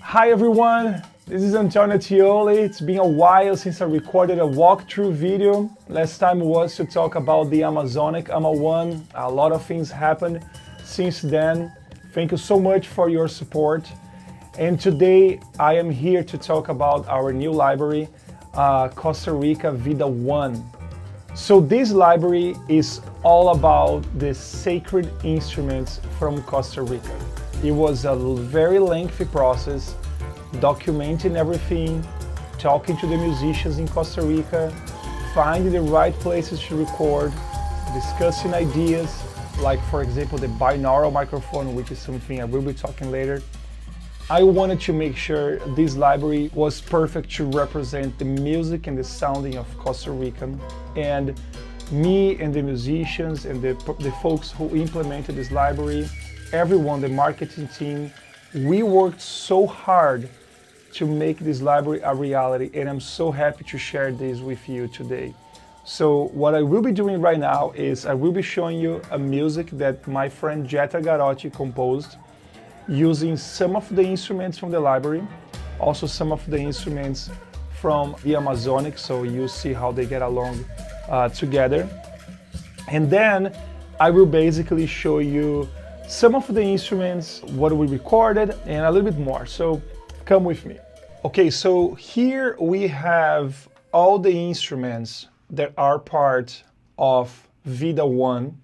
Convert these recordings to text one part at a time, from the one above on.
Hi everyone, this is Antonio Tioli. It's been a while since I recorded a walkthrough video. Last time was to talk about the Amazonic AMA1. A lot of things happened since then. Thank you so much for your support. And today I am here to talk about our new library, Costa Rica VIDA 1. So this library is all about the sacred instruments from Costa Rica. It was a very lengthy process, documenting everything, talking to the musicians in Costa Rica, finding the right places to record, discussing ideas, like for example the binaural microphone, which is something I will be talking later. I wanted to make sure this library was perfect to represent the music and the sounding of Costa Rica. And me and the musicians and the folks who implemented this library, everyone, the marketing team, we worked so hard to make this library a reality, and I'm so happy to share this with you today. So what I will be doing right now is I will be showing you a music that my friend Jetta Garotti composed, using some of the instruments from the library, also some of the instruments from the Amazonic, so you see how they get along together. And then I will basically show you some of the instruments, what we recorded, and a little bit more, so come with me. Okay, so here we have all the instruments that are part of VIDA 1,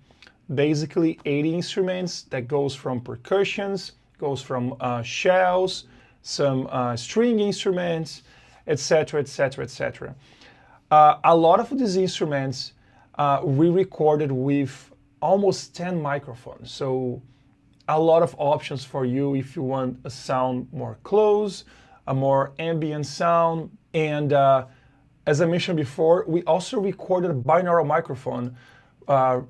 basically 80 instruments that goes from percussions, goes from shells, some string instruments, etc., etc., etc. A lot of these instruments we recorded with almost 10 microphones, so a lot of options for you if you want a sound more close, a more ambient sound. And as I mentioned before, we also recorded a binaural microphone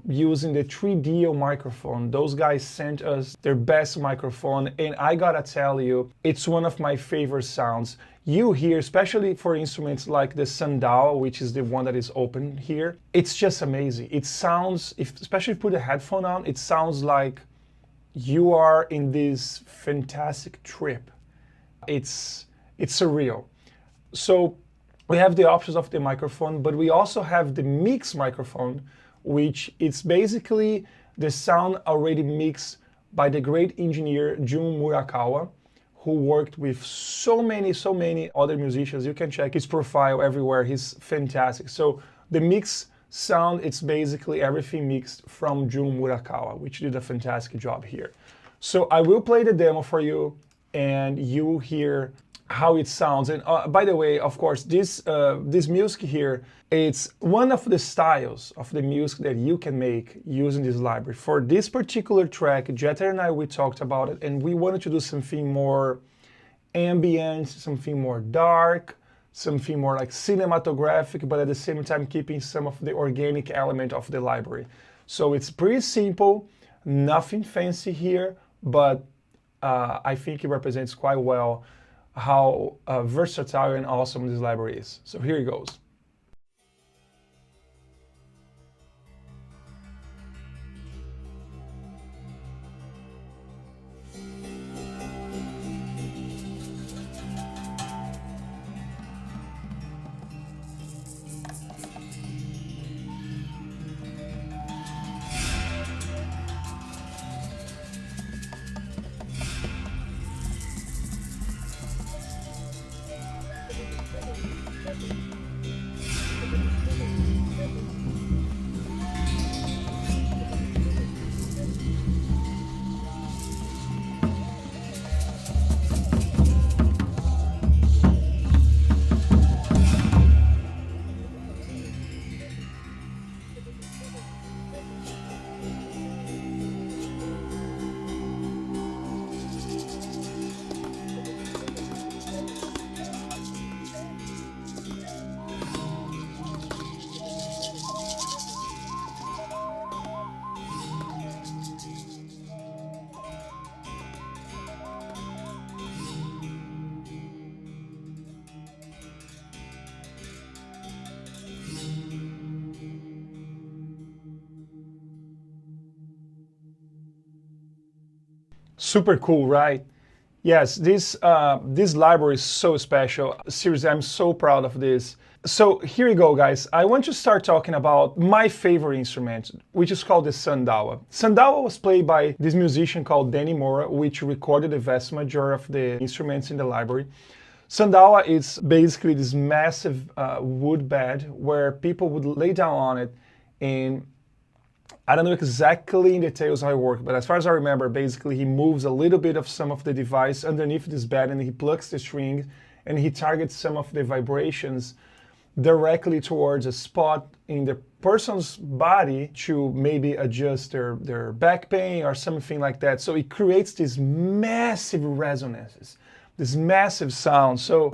using the 3DO microphone. Those guys sent us their best microphone, and I gotta tell you, it's one of my favorite sounds. You hear, especially for instruments like the Sandal, which is the one that is open here, it's just amazing. It sounds, especially if you put a headphone on, it sounds like you are in this fantastic trip. It's surreal. So we have the options of the microphone, but we also have the mix microphone, which it's basically the sound already mixed by the great engineer Jun Murakawa, who worked with so many other musicians. You can check his profile everywhere. He's fantastic. So the mix sound, it's basically everything mixed from Jun Murakawa, which did a fantastic job here. So I will play the demo for you, and you will hear how it sounds. And by the way, of course, this music here, it's one of the styles of the music that you can make using this library. For this particular track, Jetta and I, we talked about it, and we wanted to do something more ambient, something more dark, something more like cinematographic, but at the same time keeping some of the organic element of the library. So it's pretty simple, nothing fancy here, but I think it represents quite well how versatile and awesome this library is. So here it goes. Super cool, right? Yes, this library is so special. Seriously, I'm so proud of this. So here you go, guys. I want to start talking about my favorite instrument, which is called the sandawa. Sandawa was played by this musician called Danny Mora, which recorded the vast majority of the instruments in the library. Sandawa is basically this massive wood bed where people would lay down on it, and I don't know exactly in details how it works, but as far as I remember, basically he moves a little bit of some of the device underneath this bed and he plucks the string and he targets some of the vibrations directly towards a spot in the person's body to maybe adjust their back pain or something like that. So it creates these massive resonances, this massive sound. So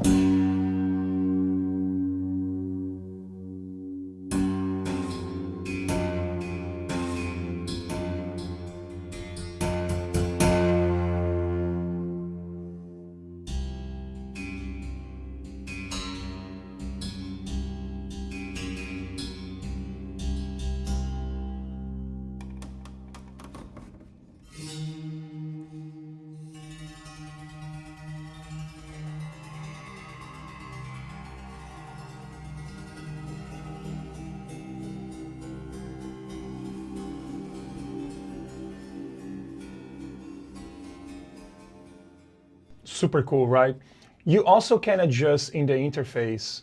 super cool, right? You also can adjust in the interface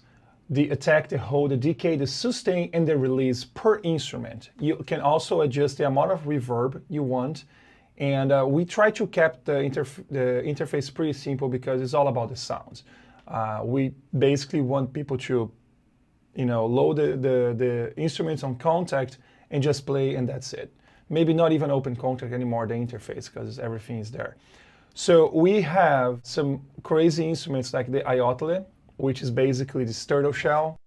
the attack, the hold, the decay, the sustain, and the release per instrument. You can also adjust the amount of reverb you want. And we try to keep the interface pretty simple because it's all about the sounds. We basically want people to, load the instruments on Contact and just play, and that's it. Maybe not even open Contact anymore, the interface, because everything is there. So we have some crazy instruments like the iotole, which is basically this turtle shell.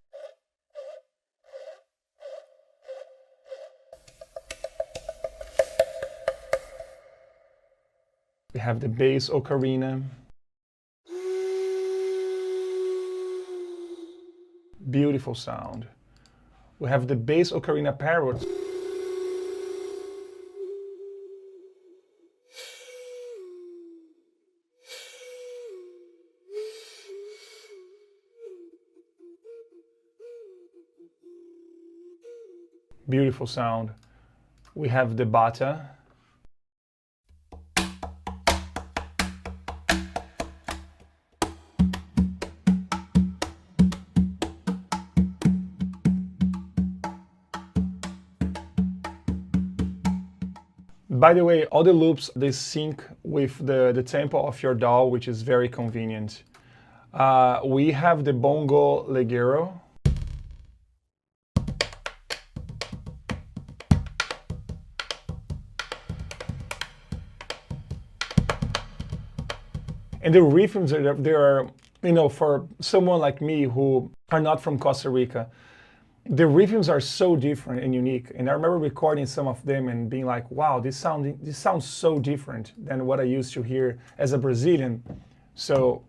We have the bass ocarina. Beautiful sound. We have the bass ocarina parrot. Beautiful sound. We have the bata. By the way, all the loops, they sync with the tempo of your DAW, which is very convenient. We have the bongo leggero. And the rhythms, they are, for someone like me who are not from Costa Rica, the rhythms are so different and unique. And I remember recording some of them and being like, wow, this sounds so different than what I used to hear as a Brazilian. So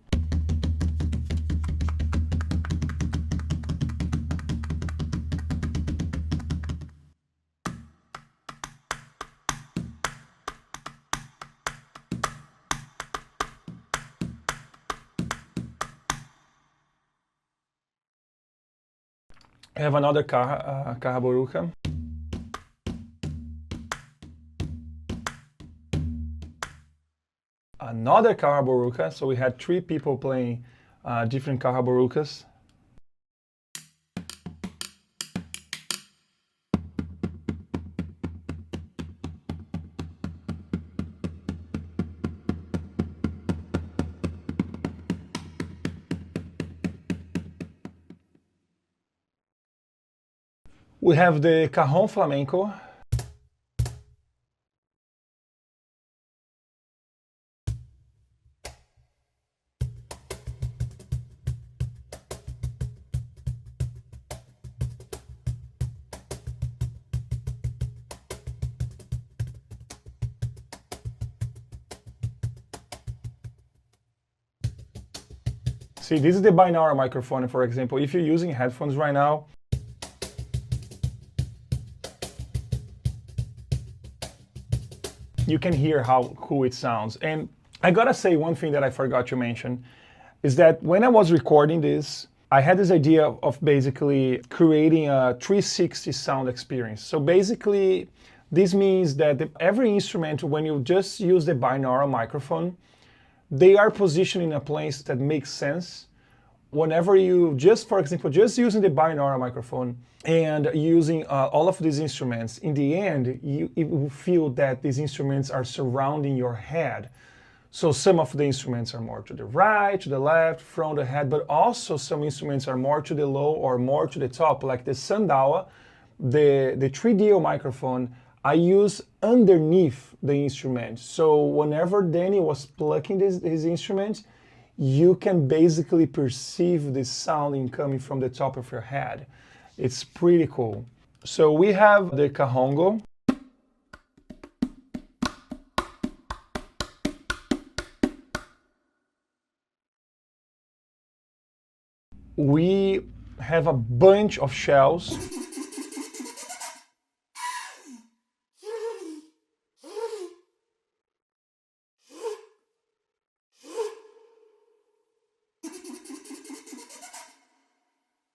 I have another carraburuca. Another carraburuca, so we had 3 people playing different carraburucas. We have the cajon flamenco. See, this is the binaural microphone, for example. If you're using headphones right now, you can hear how cool it sounds. And I gotta say one thing that I forgot to mention is that when I was recording this, I had this idea of basically creating a 360 sound experience. So basically, this means that every instrument, when you just use the binaural microphone, they are positioned in a place that makes sense. Whenever you just, for example, just using the binaural microphone and using all of these instruments, in the end, you will feel that these instruments are surrounding your head. So some of the instruments are more to the right, to the left, from the head, but also some instruments are more to the low or more to the top, like the Sandawa, the 3DO microphone, I use underneath the instrument. So whenever Danny was plucking his instrument, you can basically perceive the sounding coming from the top of your head. It's pretty cool. So we have the Kahongo. We have a bunch of shells.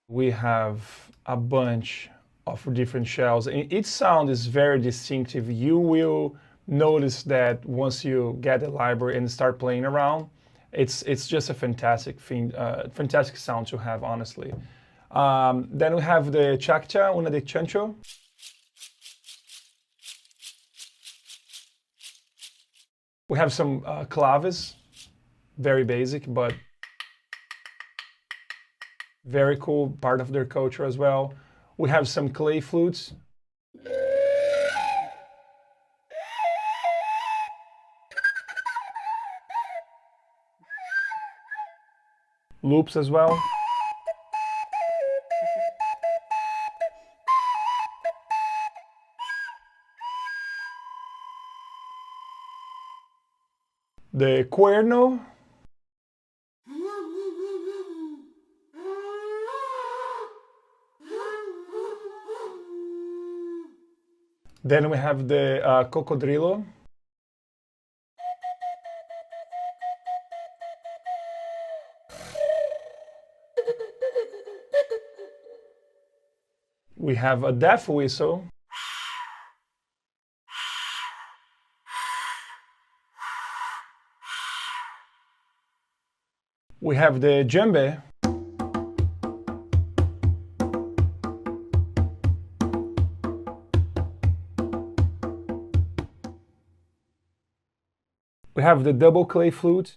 We have a bunch of different shells. And each sound is very distinctive. You will notice that once you get the library and start playing around. It's just a fantastic thing, fantastic sound to have, honestly. Then we have the Chaccha, una de Chancho. We have some claves, very basic, but very cool, part of their culture as well. We have some clay flutes. Loops as well. The cuerno. Then we have the cocodrilo. We have a death whistle. We have the djembe. We have the double clay flute.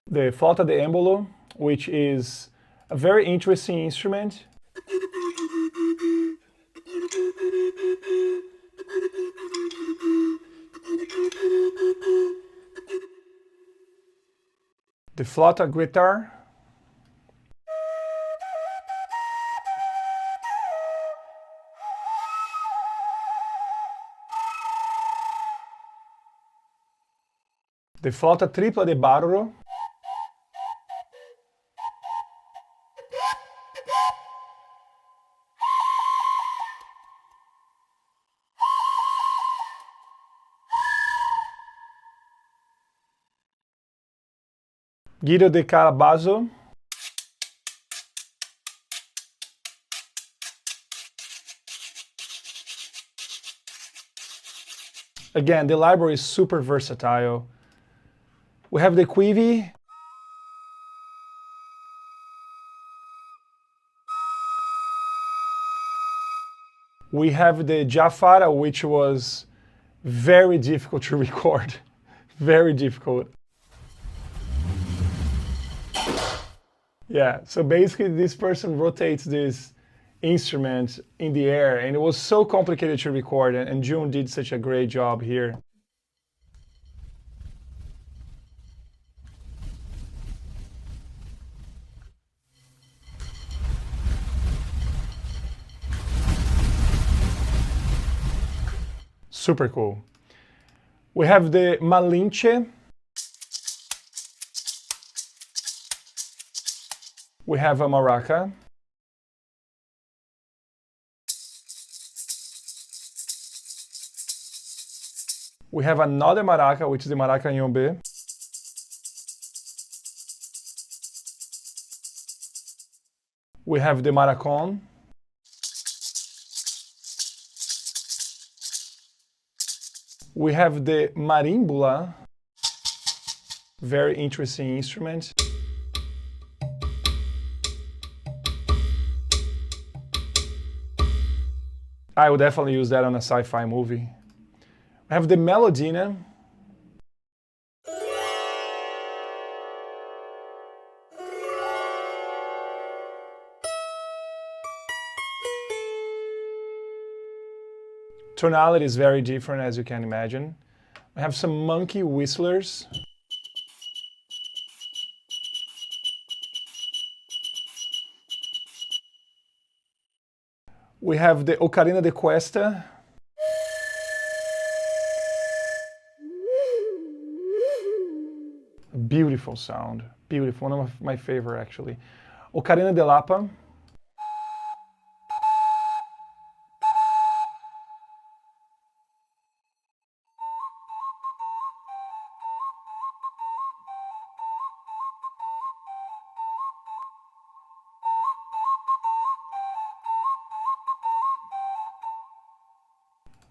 The flauta de embolo, which is a very interesting instrument. The flauta guitar. The flauta tripla de barro. Guido de Calabazo. Again, the library is super versatile. We have the Quivi. We have the Jafara, which was very difficult to record. Very difficult. Yeah, so basically this person rotates this instrument in the air, and it was so complicated to record, and June did such a great job here. Super cool. We have the Malinche. We have a maraca. We have another maraca, which is the maraca Yombe. We have the maracon. We have the marimbula, very interesting instrument. I would definitely use that on a sci-fi movie. I have the melodina. Tonality is very different, as you can imagine. I have some monkey whistlers. We have the ocarina de cuesta. Beautiful sound, beautiful, one of my favorite actually. Ocarina de Lapa.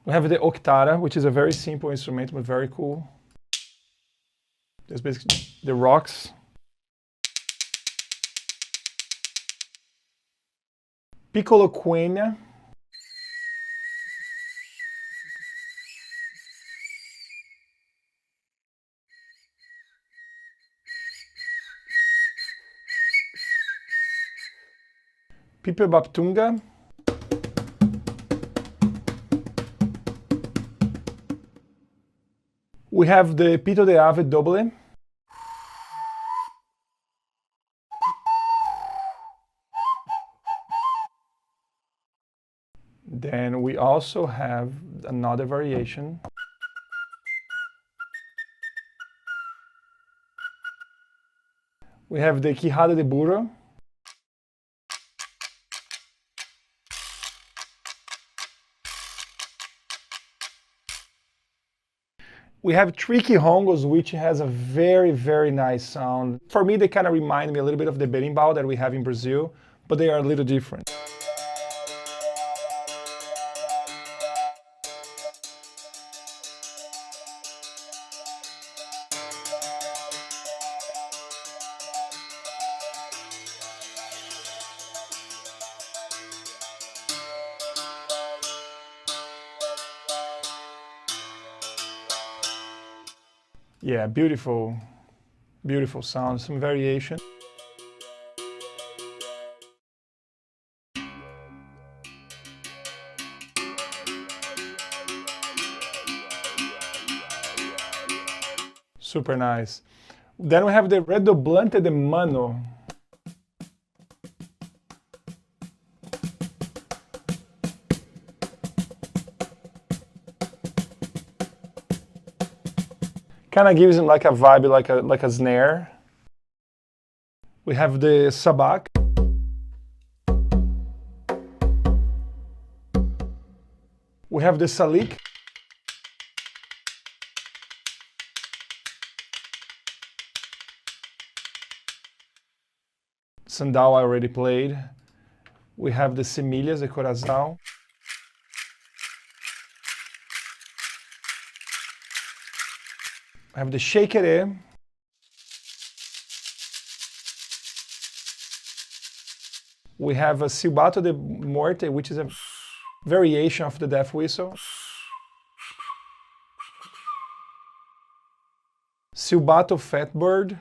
We have the octara, which is a very simple instrument, but very cool. There's basically the rocks. Piccolo quena. Pipe baptunga. We have the Pito de Ave Doble. Then we also have another variation. We have the Quijada de Burro. We have tricky hongos, which has a very, very nice sound. For me, they kind of remind me a little bit of the berimbau that we have in Brazil, but they are a little different. Yeah, beautiful, beautiful sound, some variation. Super nice. Then we have the redoblante de mano. Kind of gives him like a vibe, like a snare. We have the sabak. We have the salik. Sandal I already played. We have the semilhas de coração. I have the shakeré. We have a silbato de morte, which is a variation of the death whistle. Silbato fatbird.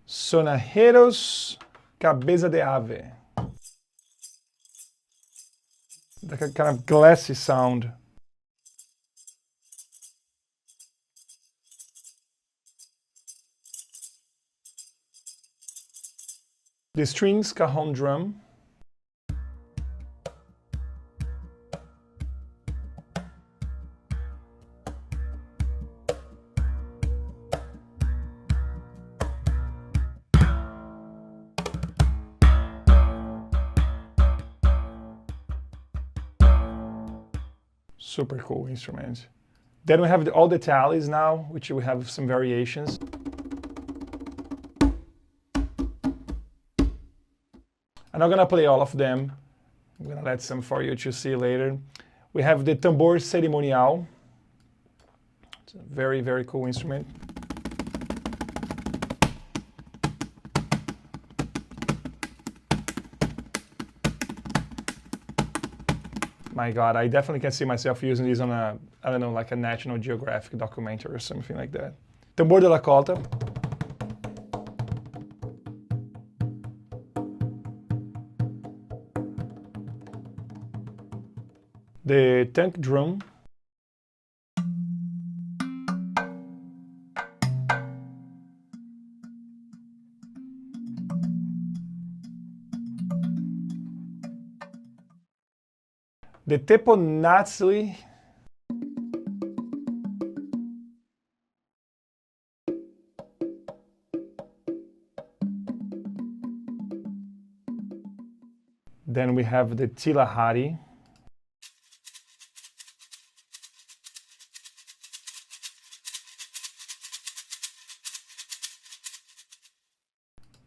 Sonajeros cabeça de ave. Like a kind of glassy sound. The strings cajon drum. Super cool instrument. Then we have all the tallies now, which we have some variations. I'm not gonna play all of them. I'm gonna let some for you to see later. We have the tambor cerimonial. It's a very, very cool instrument. My God, I definitely can see myself using these on a, I don't know, like a National Geographic documentary or something like that. Tambor de la cota. The tank drum. The teponatsli. Then we have the tilahari.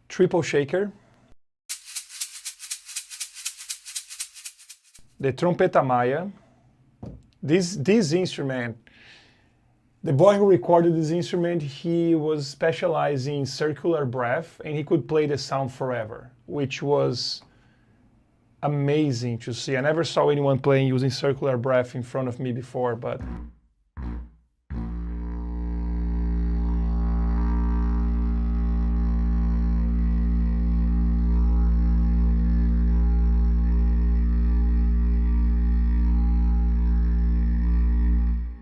Triple shaker. The trompeta maya. This instrument, the boy who recorded this instrument, he was specializing in circular breath and he could play the sound forever, which was amazing to see. I never saw anyone playing using circular breath in front of me before, but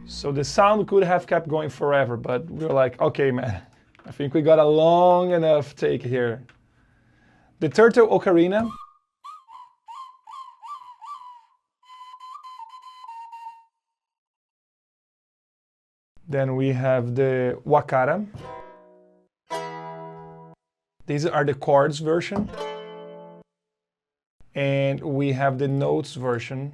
so the sound could have kept going forever, but we were like, okay, man, I think we got a long enough take here. The turtle ocarina. Then we have the wakara. These are the chords version. And we have the notes version.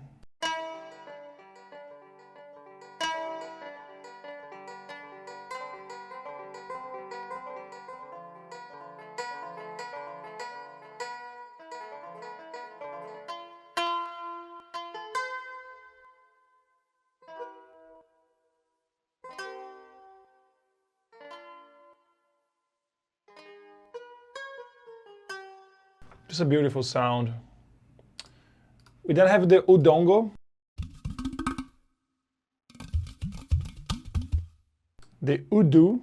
Just a beautiful sound. We then have the udongo, the udu,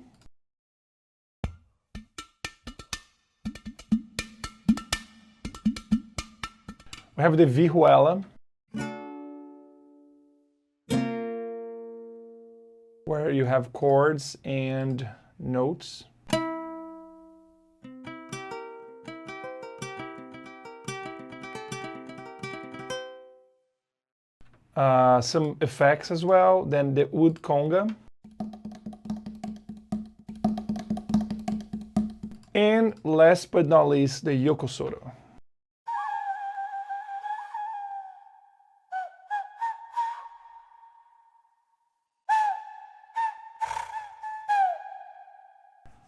we have the vihuela, where you have chords and notes. Some effects as well, then the oud conga. And last but not least, the yokosoro.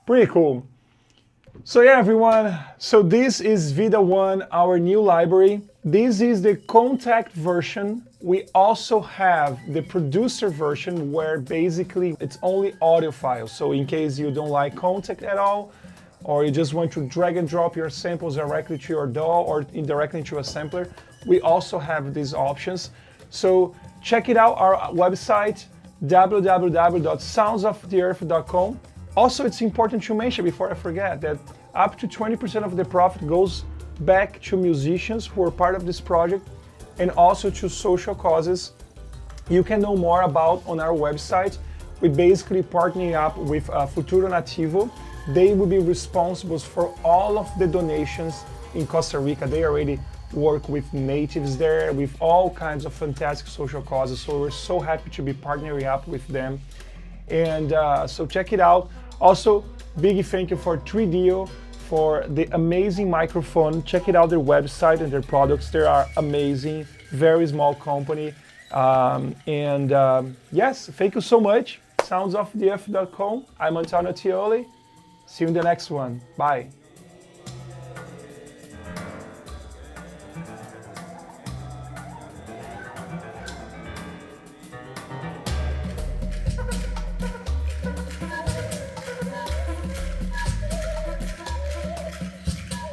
Pretty cool. So yeah, everyone, so this is VIDA 1, our new library. This is the contact version. We also have the producer version where basically it's only audio files. So in case you don't like contact at all, or you just want to drag and drop your samples directly to your DAW or indirectly to a sampler, we also have these options. So check it out, our website, www.soundsoftheearth.com. Also, it's important to mention before I forget that up to 20% of the profit goes back to musicians who are part of this project and also to social causes. You can know more about on our website. We're basically partnering up with Futuro Nativo. They will be responsible for all of the donations in Costa Rica. They already work with natives there, with all kinds of fantastic social causes. So we're so happy to be partnering up with them. And so check it out. Also, big thank you for 3Dio for the amazing microphone. Check it out, their website and their products. They are amazing, very small company. Yes, thank you so much. soundsoftheearth.com. I'm Antonio Tioli. See you in the next one. Bye.